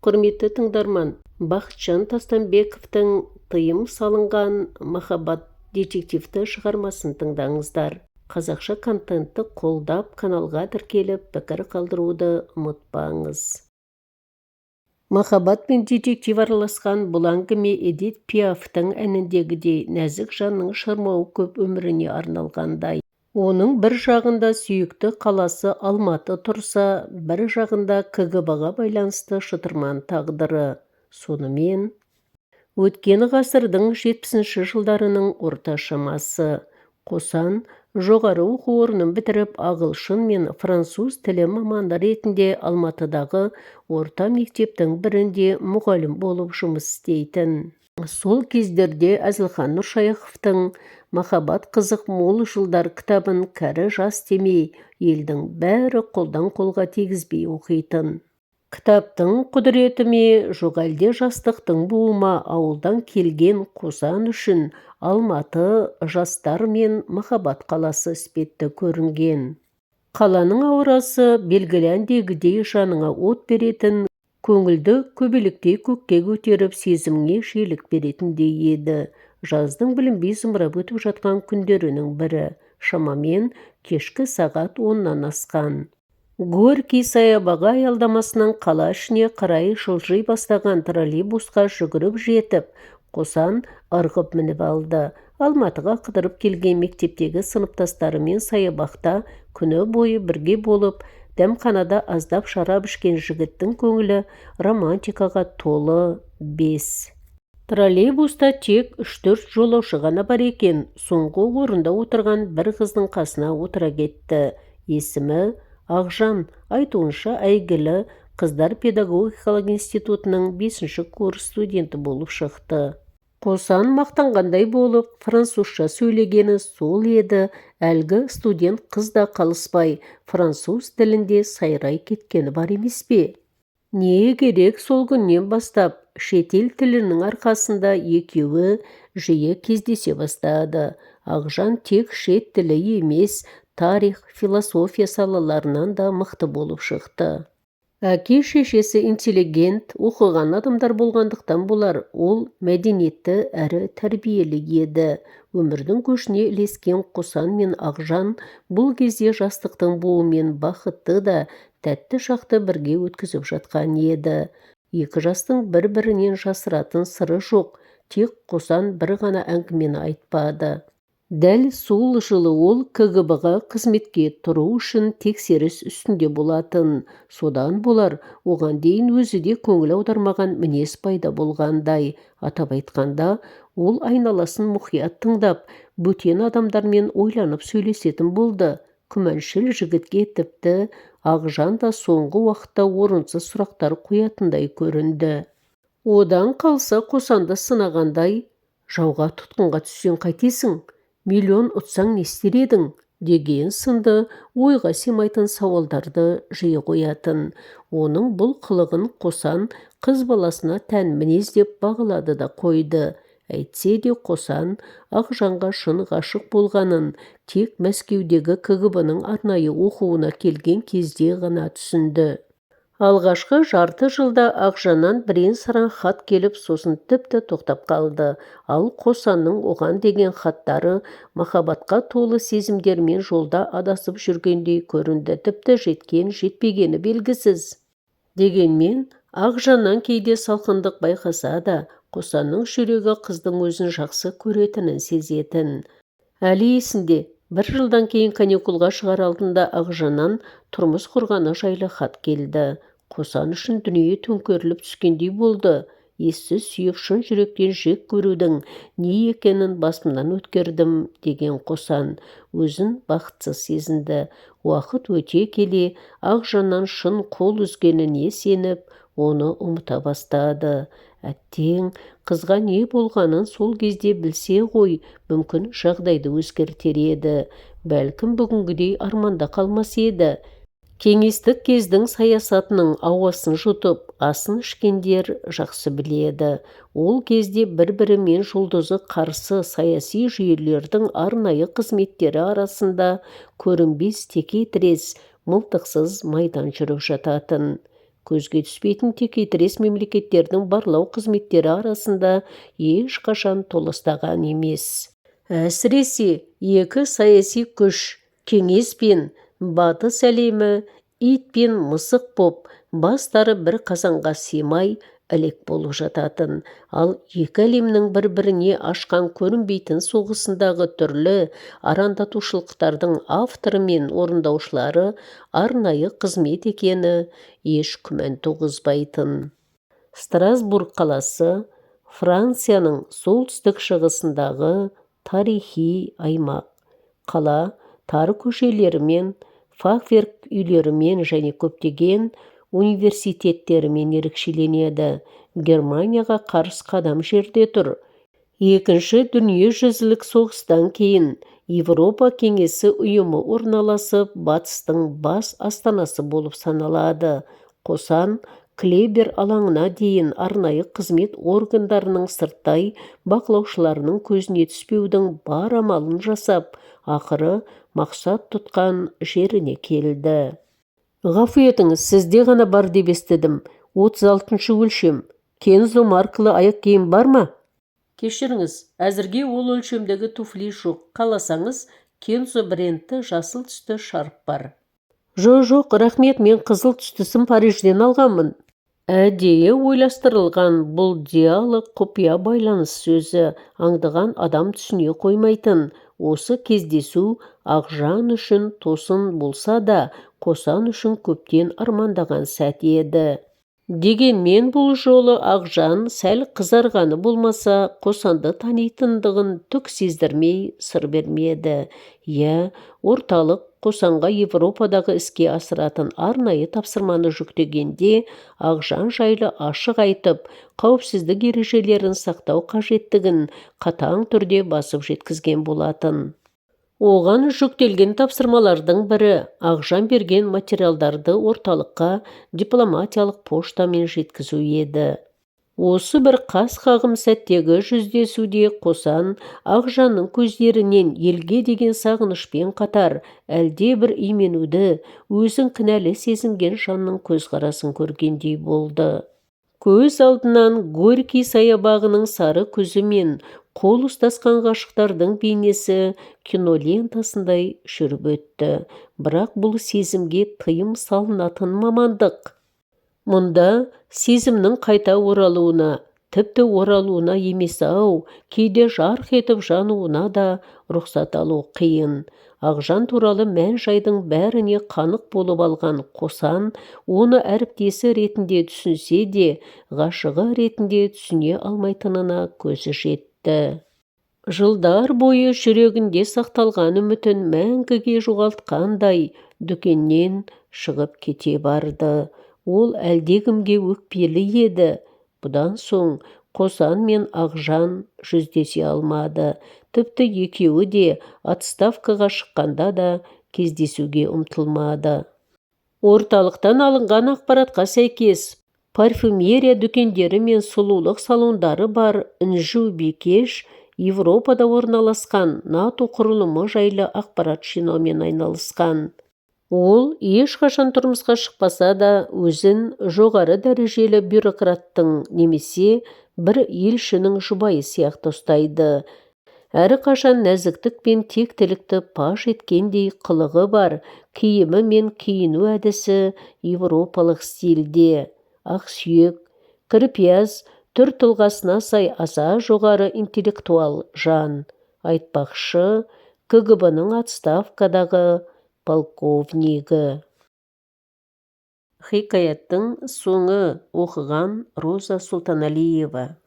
Құрметті тыңдарман, Бақытжан Тастанбековтың тыйым салынған махаббат детективті шығармасын тыңдаңыздар. Қазақша контентті қолдап, каналға тіркеліп, пікір қалдыруды ұмытпаңыз. Махаббат пен детектив араласқан бұл әңгіме Эдит Пиафтың әніндегідей нәзік жанның шырмауы көп өміріне арналғандай. Оның бір жағында сүйікті қаласы Алматы тұрса, бір жағында КГБ-ға байланысты шытырман тағдыры. Сонымен, өткен ғасырдың 70-ші жылдарының орта шамасы. Қосан жоғары оқу орнын бітіріп, ағылшын мен француз тілі маманы ретінде Алматыдағы орта мектептің бірінде мұғалім болып жұмыс істейтін. Сол кездерде Әзілхан Нұршайықовтың «Махаббат қызық мол жылдар» кітабын кәрі жас демей, елдің бәрі қолдан қолға тегізбей оқитын. Кітаптың құдіреті ме, жоқ әлде жастықтың буы ма, ауылдан келген Қосан үшін Алматы жастар мен махаббат қаласы іспетті көрінген. Қаланың аурасы белгілі әндегідей жаныңа от беретін, көңілді көбелектей көкке көтеріп, сезіміңе желік беретіндей еді. Жаздың білінбей зымырап өтіп жатқан күндерінің бірі, шамамен кешкі сағат 10-нан асқан. Горький саябағы аялдамасынан қала ішіне қарай жылжи бастаған троллейбусқа жүгіріп жетіп, Қосан ырғып мініп алды. Алматыға қыдырып келген мектептегі сыныптастарымен саябақта күні бойы бірге болып, дәмханада аздап шарап ішкен жігіттің көңілі романтикаға толы 5. Троллейбуста тек 3-4 жолаушы ғана бар екен. Соңғы орында отырған бір қыздың қасына отыра кетті. Есімі Ақжан, айтуынша әйгілі қыздар педагогикалық институтының 5-ші курс студенті болып шықты. Қосан мақтанғандай болып, французша сөйлегені сол еді, әлгі студент қыз да қалыспай, француз тілінде сайрай кеткені бар емес пе? Не керек, сол күннен бастап шетел тілінің арқасында екеуі жиі кездесе бастады. Ақжан тек шет тілі емес, тарих, философия салаларынан да мықты болып шықты. Әке-шешесі интеллигент, оқыған адамдар болғандықтан болар, ол мәдениетті әрі тәрбиелі еді. Өмірдің көшіне ілескен Қосан мен Ақжан бұл кезде жастықтың буымен бақытты да тәтті шақты бірге өткізіп жатқан еді. Екі жастың бір-бірінен жасыратын сыры жоқ, тек Қосан бір ғана әңгімені айтпады. Дәл сол жылы ол КГБ-ға қызметке тұру үшін тексеріс үстінде болатын. Содан болар, оған дейін өзі де көңіл аудармаған мінез пайда болғандай. Атап айтқанда, ол айналасын мұқият тыңдап, бөтен адамдармен ойланып сөйлесетін болды. Күмәншіл жігітке тіпті Ақжан да соңғы уақытта орынсыз сұрақтар қоятындай көрінді. Одан қалса Қосанды сынағандай, жауға тұтқынға түссең қайтесің? Миллион ұтсаң не істер едің? Деген сынды ойға сыймайтын сауалдарды жиі қоятын. Оның бұл қылығын Қосан қыз баласына тән мінез деп бағалады да қойды. Әйтсе де Қосан Ақжанға шын ғашық болғанын тек Мәскеудегі КГБ-ның арнайы оқуына келген кезде ғана түсінді. Алғашқы жарты жылда Ақжаннан бірен-саран хат келіп, сосын тіпті тоқтап қалды. Ал Қосанның оған деген хаттары махаббатқа толы сезімдермен жолда адасып жүргендей көрінді, тіпті жеткен-жетпегені белгісіз. Дегенмен, Ақжаннан кейде салқындық байқаса да, Қосанның жүрегі қыздың өзін жақсы көретінін сезетін. Әлі есінде, бір жылдан кейін каникулға шығар алдында Ақжаннан тұрмыс құрғаны жайлы хат келді. Қосан үшін дүние төңкеріліп түскендей болды. Ессіз сүйіп шын жүректен жек көрудің не екенін басымнан өткердім, деген Қосан өзін бақытсыз сезінді. Уақыт өте келе Ақжаннан шын қол үзгеніне сеніп, оны ұмыта бастады. Әттең, қызға не болғанын сол кезде білсе ғой, мүмкін жағдайды өзгертер еді. Бәлкім бүгінгідей арманда қалмас еді. Кеңестік кездің саясатының ауасын жұтып, асын ішкендер жақсы біледі. Ол кезде бір-бірімен жұлдызы қарсы саяси жүйелердің арнайы қызметтері арасында көрінбес теке-тірес, мылтықсыз майдан жүріп жататын. көзге түспейтін текетірес мемлекеттердің барлау қызметтері арасында ешқашан толастаған емес. Әсіресе екі саяси күш, кеңес пен батыс әлемі, ит пен мысық боп, бастары бір қазанға сыймай әлек болып жататын. Ал екі әлемнің бір-біріне ашқан көрінбейтін соғысындағы түрлі арандатушылықтардың авторы мен орындаушылары арнайы қызмет екені еш күмән туғызбайтын. Страсбург қаласы Францияның солтүстік шығысындағы тарихи аймақ. Қала тар көшелерімен, фахверк үйлерімен және көптеген университеттерімен ерекшеленеді. Германияға қарсы қадам жерде тұр. Екінші дүниежүзілік соғыстан кейін Европа кеңесі ұйымы орналасып, батыстың бас астанасы болып саналады. Қосан Клейбер алаңына дейін арнайы қызмет органдарының сырттай бақылаушыларының көзіне түспеудің бар амалын жасап, ақыры мақсат тұтқан жеріне келді. Ғафу етіңіз, сізде ғана бар деп естідім. 36-шы өлшем. Кензо маркалы аяқ киім бар ма? Кешіріңіз, әзірге ол өлшемдегі туфли жоқ. Қаласаңыз, Кензо брендті жасыл түсті шарф бар. Жоқ, рахмет, мен қызыл түстісін Парижден алғанмын. Әдейі ойластырылған бұл диалог құпия байланыс сөзі, аңдыған адам түсіне қоймайтын. Осы кездесу Ақжан үшін тосын болса да, Қосан үшін көптен армандаған сәт еді. Дегенмен бұл жолы Ақжан сәл қызарғаны болмаса, Қосанды танитындығын түк сездірмей сыр бермеді. Орталық Қосанға Европадағы іске асыратын арнайы тапсырманы жүктегенде, Ақжан жайлы ашық айтып, қауіпсіздік ережелерін сақтау қажеттігін қатаң түрде басып жеткізген болатын. Оған жүктелген тапсырмалардың бірі Ақжан берген материалдарды орталыққа дипломатиялық поштамен жеткізу еді. Осы бір қас қағым сәттегі жүздесуде Қосан Ақжанның көздерінен елге деген сағынышпен қатар әлде бір именуді, өзін кінәлі сезінген жанның көзқарасын көргендей болды. Көз алдынан Горький саябағының сары күзі мен қол ұстасқан ғашықтардың бейнесі кинолентасындай жүріп өтті. Бірақ бұл сезімге тыйым салынатын мамандық. Мұнда сезімнің қайта оралуына, тіпті оралуына емес-ау, кейде жарқ етіп жануына да рұқсат алу қиын. Ақжан туралы мән-жайдың бәріне қанық болып алған Қосан, оны әріптесі ретінде түсінсе де, ғашығы ретінде түсіне алмайтынына көзі жетті. Жылдар бойы жүрегінде сақталған үмітін мәңгіге жоғалтқандай дүкеннен шығып кете барды. Ол әлдекімге өкпелі еді. Бұдан соң Қосан мен Ақжан жүздесе алмады. Тіпті екеуі де отставкаға шыққанда да кездесуге ұмтылмады. Орталықтан алынған ақпаратқа сәйкес, парфюмерия дүкендері мен сұлулық салондары бар Інжу Бикеш Европада орналасқан НАТО құрылымы жайлы ақпарат жинаумен айналысқан. Ол ешқашан тұрмысқа шықпаса да, өзін жоғары дәрежелі бюрократтың немесе бір елшінің жұбайы сияқты ұстайды. Әрі қашан нәзіктік пен тектілікті паш еткендей қылығы бар, киімі мен киіну әдісі европалық стильде. Ақсүйек, кірпияз, түр тұлғасына сай аса жоғары интеллектуал жан. Айтпақшы, КГБ-ның отставкадағы полковнигі. Хикаяттың соңы. Оқыған Роза Сұлтаналиева.